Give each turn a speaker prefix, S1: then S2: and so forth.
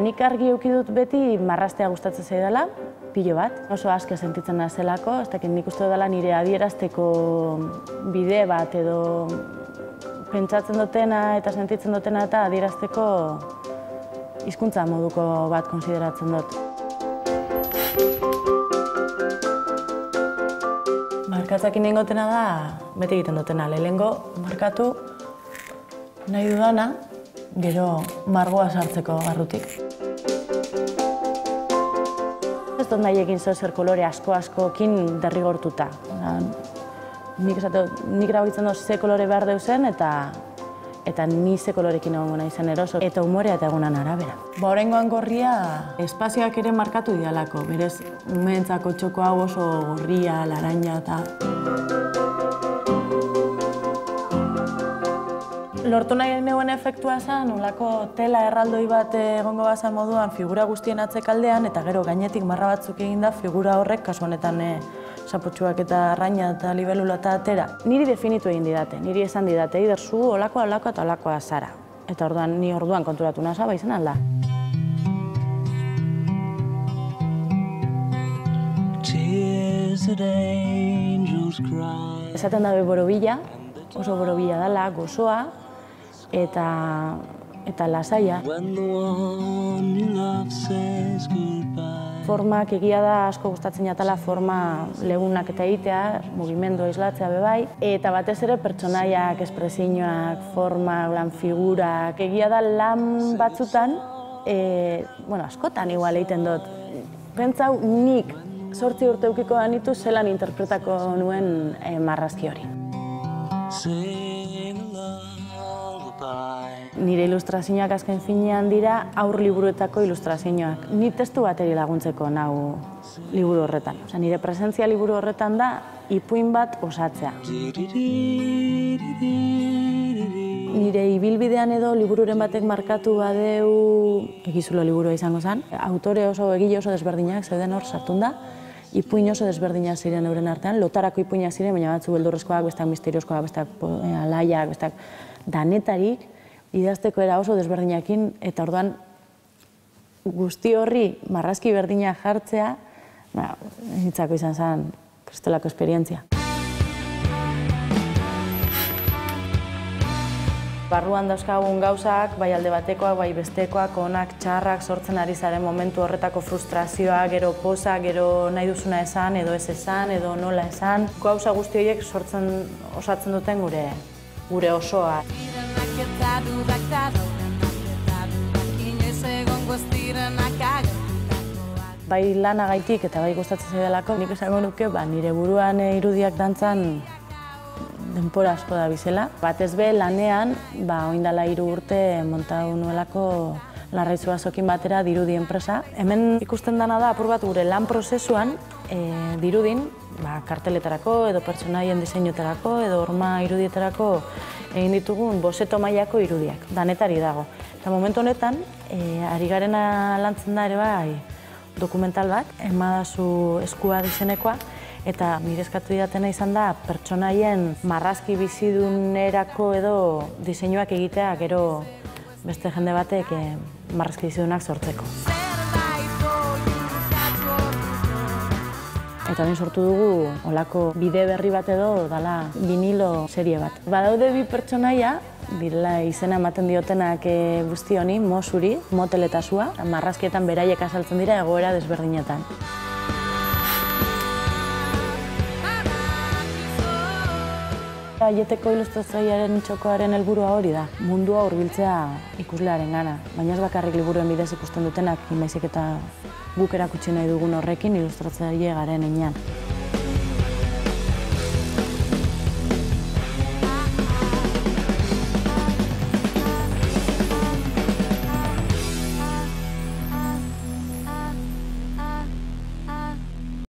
S1: Nik argi eduki dut beti marraztea gustatzen zaidala, pilo bat. Oso aske sentitzen nazelako, ez dakit nik uste dela nire adierazteko bide bat edo pentsatzen dutena eta sentitzen dutena eta adierazteko hizkuntza moduko bat konsideratzen dut. Markatzakin egotena da, beti egiten dutena. Lehenengo markatu nahi dudana, gero margoa sartzeko barrutik. Ez dut nahi egin zer kolore asko-askokin derrigortuta. Nik erabakitzen dut ze kolore behar deuzen eta ni ze kolorekin egongo nahi zen eroso. Eta umorea eta egunan arabera. Oraingoan gorria espazioak ere markatu didalako. Berez, umeentzako txoko hau oso gorria, laranja eta... Lortu nahi neuen efektua zen, olako tela erraldoi bat egongo bazan moduan figura guztien atzekaldean eta gero gainetik marra batzuk eginda figura horrek, kasu honetan sapotxuak eta arraina eta libelula eta atera. Niri definitu egin didate, niri esan didate, eider zu olakoa eta olakoa zara. Eta orduan, ni orduan konturatu nasa, bai zen alda. Esaten dabe borobila, oso borobila dela, gozoa, eta lasaia. Formak egia da asko gustatzen jatala forma legunak eta egitea, mugimendu islatzea bebai, eta batez ere pertsonaiak, espresioak, formak, figurak, egia da lan batzutan, askotan igual egiten dut. Pentsau nik 8 urte eukiko danitu zelan interpretako nuen marrazki hori. Nire ilustrazioak azken finean dira aur liburuetako ilustrazioak. Ni testu bateri laguntzeko nau liburu horretan. Nire presentzia liburu horretan da ipuin bat osatzea. Nire ibilbidean edo libururen batek markatu badeu egizulo liburua izango zen. Autore egile oso desberdinak zeuden hor sartun da. Ipuin oso desberdinak ziren euren artean, lotarako ipuinak ziren, baina batzu beldurrezkoak, bestak misteriozkoak, bestak alaiak, bestak danetarik, idazteko era oso desberdinakin, eta orduan guzti horri marrazki berdinak jartzea, hitzako izan zen kristelako esperientzia. Barruan dauzkagun gauzak, bai alde batekoak, bai bestekoak, onak, txarrak, sortzen ari zaren momentu horretako frustrazioa, gero poza, gero nahi duzuna esan, edo ez esan, edo nola esan. Gauza guzti horiek osatzen duten gure osoa. Bai lanagaitik eta bai gustatzen zaidalako, nik esango nuke nire buruan irudiak dantzan denpora asko da bizela. Batez be lanean, oindala 3 urte montatu nuelako Larraizu Azokin batera dirudi enpresa. Hemen ikusten dena da apur bat gure lan prozesuan dirudin, karteletarako edo pertsonaien diseinuetarako edo horma irudietarako egin ditugun bozeto mailako irudiak, danetari dago. Eta momentu honetan, ari garena lantzen da ere bai dokumental bat, Emadazu eskua disenekoa, eta nire eskatu didatena izan da pertsonaien marrazki bizidunerako edo diseinuak egitea gero beste jende batek marrazki bizidunak sortzeko. Eta hemen sortu dugu olako bide berri bat edo dala vinilo serie bat. Badaude bi pertsonaia, direla izena ematen diotenak guzti honi, Mosuri, Motel eta Sua, marrazkietan beraiek azaltzen dira egoera desberdinetan. Aieteko ilustrazioaren txokoaren helburua hori da, mundua hurbiltzea ikuslearen gana. Baina ez bakarrik liburuen bidez ikusten dutenak, baizik eta guk erakutsi nahi dugun horrekin ilustratzaile garen heinean.